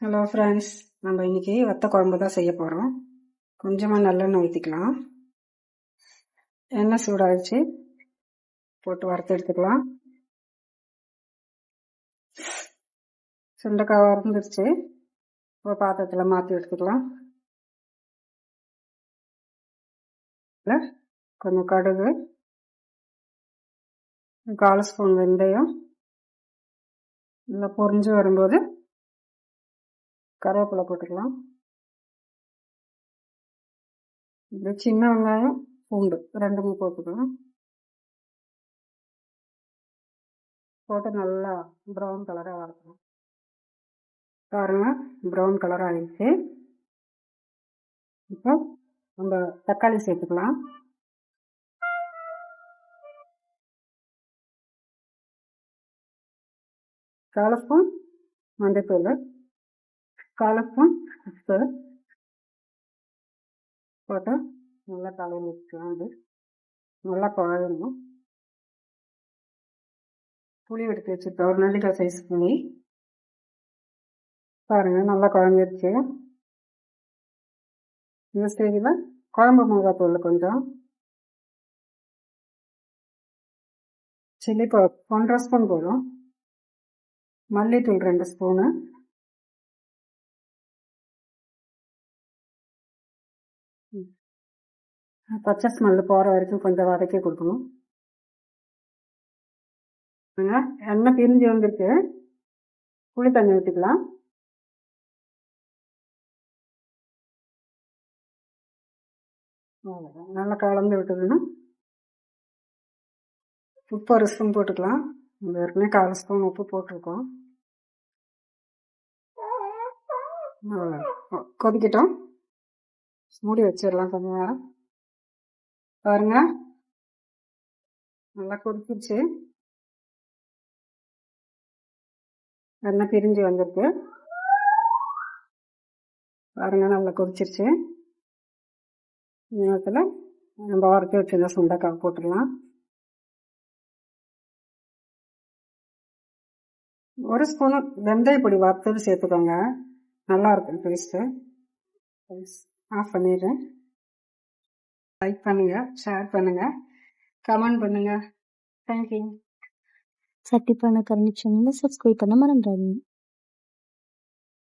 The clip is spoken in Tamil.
ஹலோ ஃப்ரெண்ட்ஸ், நம்ம இன்னைக்கு வத்த குழம்பு தான் செய்ய போகிறோம். கொஞ்சமாக நல்லெண்ணெய் ஊற்றிக்கலாம். எண்ணெய் சூடாகிடுச்சு, போட்டு வறுத்து எடுத்துக்கலாம். சுண்டைக்காய் வறுந்துருச்சு, ஒரு பாத்திரத்தில் மாற்றி எடுத்துக்கலாம். கொஞ்சம் கடுகு, 1/4 ஸ்பூன் வெந்தயம், நல்லா பொரிஞ்சு வரும்போது கருவேப்பிலை போட்டுக்கலாம். இது சின்ன வெங்காயம், பூண்டு 2 போட்டுக்கலாம். போட்டு நல்லா ப்ரௌன் கலராக வறுக்கணும். பாருங்க, ப்ரௌன் கலர் ஆகிடுச்சு. இப்போ நம்ம தக்காளி சேர்த்துக்கலாம். கால் ஸ்பூன் மஞ்சத்தூள், 1/4 ஸ்பூன் உப்பு போட்டு நல்லா கலந்து வச்சுக்கலாம். அது நல்லா குழம்பணும். புளி எடுத்து வச்சுருக்கோம், ஒரு நெல்லிக்காய் சைஸ் புளி. பாருங்கள், நல்லா குழஞ்சிருச்சு. இந்த ஸ்டேஜில் குழம்பு மிளகாத்தூள் கொஞ்சம், சில்லி பவுடர் 1/2 ஸ்பூன் போதும், மல்லித்தூள் 2 ஸ்பூனு, பச்சை ஸ்மெல்லு போகிற வரைக்கும் கொஞ்சம் வதக்கி கொடுக்கணும். எண்ணெய் பிரிஞ்சு வந்துருக்கு, புளி தண்ணி ஊற்றிக்கலாம். நல்லா கலந்து விட்டுதுன்னா உப்பு 1 ஸ்பூன் போட்டுக்கலாம். நம்ம ஏற்கனவே 1/4 ஸ்பூன் உப்பு போட்டிருக்கோம். கொதிக்கட்டும், மூடி வச்சிடலாம் கொஞ்ச நேரம். பாருங்க, நல்லா கொதிச்சிருச்சு, எண்ணெய் பிரிஞ்சு வந்திருக்கு. பாருங்க, நல்லா கொதிச்சிருச்சு. நேரத்தில் நம்ம வறுத்து வச்சிருந்த சுண்டைக்காய் போட்டுடலாம். 1 ஸ்பூனு வெந்தய பொடி வறுத்தது சேர்த்துக்கோங்க, நல்லா இருக்கும் டேஸ்ட்டு. ஆஃப் பண்ணிடுறேன். லைக் பண்ணுங்கள், ஷேர் பண்ணுங்கள், கமெண்ட் பண்ணுங்கள். தேங்க்யூ. சட்டி பண்ண கரண்டி சேனலை சப்ஸ்கிரைப் பண்ண மறந்துடாதீங்க.